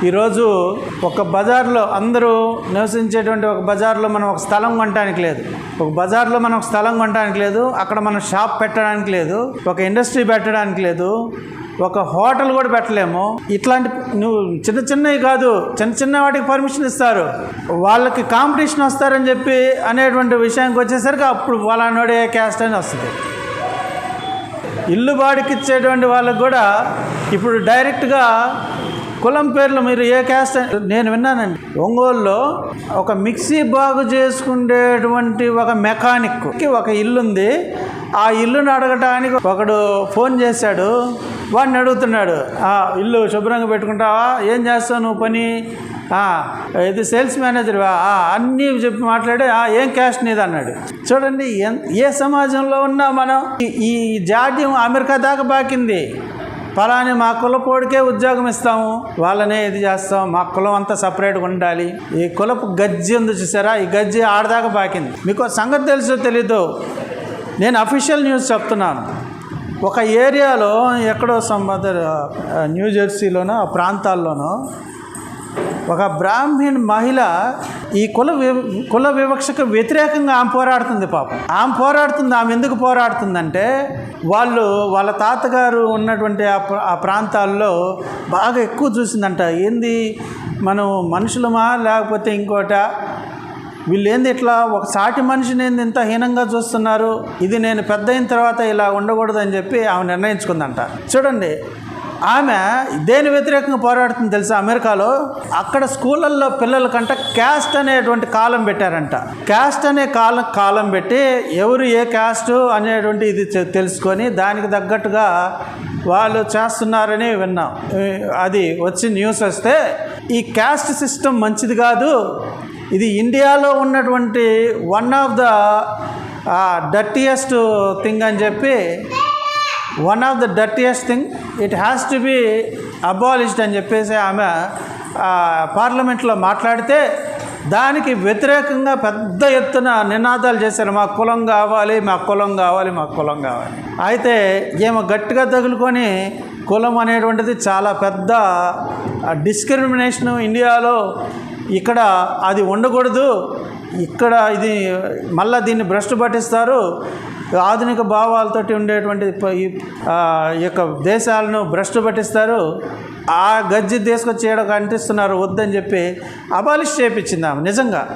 ఈరోజు ఒక బజార్లో అందరూ నివసించేటువంటి ఒక బజార్లో మనం ఒక స్థలం కొనడానికి లేదు, ఒక బజార్లో మనం ఒక స్థలం కొనడానికి లేదు, అక్కడ మనం షాప్ పెట్టడానికి లేదు, ఒక ఇండస్ట్రీ పెట్టడానికి లేదు, ఒక హోటల్ కూడా పెట్టలేము. ఇట్లాంటి నువ్వు చిన్న చిన్నవి కాదు, చిన్న చిన్న వాటికి పర్మిషన్ ఇస్తారు, వాళ్ళకి కాంపిటీషన్ వస్తారని చెప్పి అనేటువంటి విషయానికి వచ్చేసరికి అప్పుడు వాళ్ళనోడే క్యాస్ట్ అని వస్తుంది. ఇల్లు బాడికి ఇచ్చేటువంటి వాళ్ళకు కూడా ఇప్పుడు డైరెక్ట్గా కులం పేర్లు మీరు ఏ క్యాస్ట్. నేను విన్నానండి, ఒంగోలులో ఒక మిక్సీ బాగు చేసుకునేటువంటి ఒక మెకానిక్కి ఒక ఇల్లు ఉంది. ఆ ఇల్లుని అడగటానికి ఒకడు ఫోన్ చేశాడు, వాడిని అడుగుతున్నాడు, ఇల్లు శుభ్రంగా పెట్టుకుంటావా, ఏం చేస్తావు నువ్వు పని, ఇది సేల్స్ మేనేజర్వా, అన్నీ చెప్పి మాట్లాడి ఏం క్యాస్ట్ నీది అన్నాడు. చూడండి ఏ సమాజంలో ఉన్నా మనం ఈ జాడ్యం అమెరికా దాకా బాకింది. ఫలాని మా కులపోడికే ఉద్యోగం ఇస్తాము, వాళ్ళనే ఇది చేస్తాం, మా కులం అంతా సపరేట్గా ఉండాలి. ఈ కులపు గజ్జి ఉంది చూసారా, ఈ గజ్జి ఆడదాకా బాకింది. మీకు సంగతి తెలుసో తెలీదు, నేను అఫీషియల్ న్యూస్ చెప్తున్నాను. ఒక ఏరియాలో ఎక్కడో న్యూ జెర్సీలోనో ఆ ప్రాంతాల్లోనో ఒక బ్రాహ్మణ్ మహిళ ఈ కుల వివక్షకు వ్యతిరేకంగా ఆమె పోరాడుతుంది. పాపం ఆమె పోరాడుతుంది. ఆమె ఎందుకు పోరాడుతుందంటే వాళ్ళ తాతగారు ఉన్నటువంటి ఆ ప్రాంతాల్లో బాగా ఎక్కువ చూసిందంట. ఏంది మనం మనుషులమా లేకపోతే ఇంకోట, వీళ్ళు ఏంది ఇట్లా ఒక సాటి మనిషిని ఏంది ఇంత హీనంగా చూస్తున్నారు, ఇది నేను పెద్ద అయిన తర్వాత ఇలా ఉండకూడదని చెప్పి ఆమె నిర్ణయించుకుందంట. చూడండి, ఆమె దేని వ్యతిరేకంగా పోరాడుతుంది తెలుసా? అమెరికాలో అక్కడ స్కూళ్ళల్లో పిల్లలకంట క్యాస్ట్ అనేటువంటి కాలం పెట్టారంట. క్యాస్ట్ అనే కాలం పెట్టి ఎవరు ఏ క్యాస్ట్ అనేటువంటి ఇది తెలుసుకొని దానికి తగ్గట్టుగా వాళ్ళు చేస్తున్నారని విన్నాం. అది వచ్చి న్యూస్ వస్తే ఈ క్యాస్ట్ సిస్టమ్ మంచిది కాదు, ఇది ఇండియాలో ఉన్నటువంటి one of the dirtiest thing అని చెప్పి, one of the dirtiest thing, it has to be abolished అని చెప్పేసి ఆమె పార్లమెంట్లో మాట్లాడితే దానికి వ్యతిరేకంగా పెద్ద ఎత్తున నినాదాలు చేశారు, మా కులం కావాలి, మా కులం కావాలి, మా కులం కావాలి. అయితే ఏమో గట్టిగా తగులుకొని కులం అనేటువంటిది చాలా పెద్ద డిస్క్రిమినేషను ఇండియాలో, ఇక్కడ అది ఉండకూడదు, ఇక్కడ ఇది మళ్ళీ దీన్ని భ్రష్టు పట్టిస్తారు, ఆధునిక భావాలతోటి ఉండేటువంటి ఈ యొక్క దేశాలను భ్రష్టు పట్టిస్తారు, ఆ గజ్జి తీసుకొచ్చి అంటిస్తున్నారు, వద్దని చెప్పి అబాలిష్ చేయించింది ఆమె నిజంగా.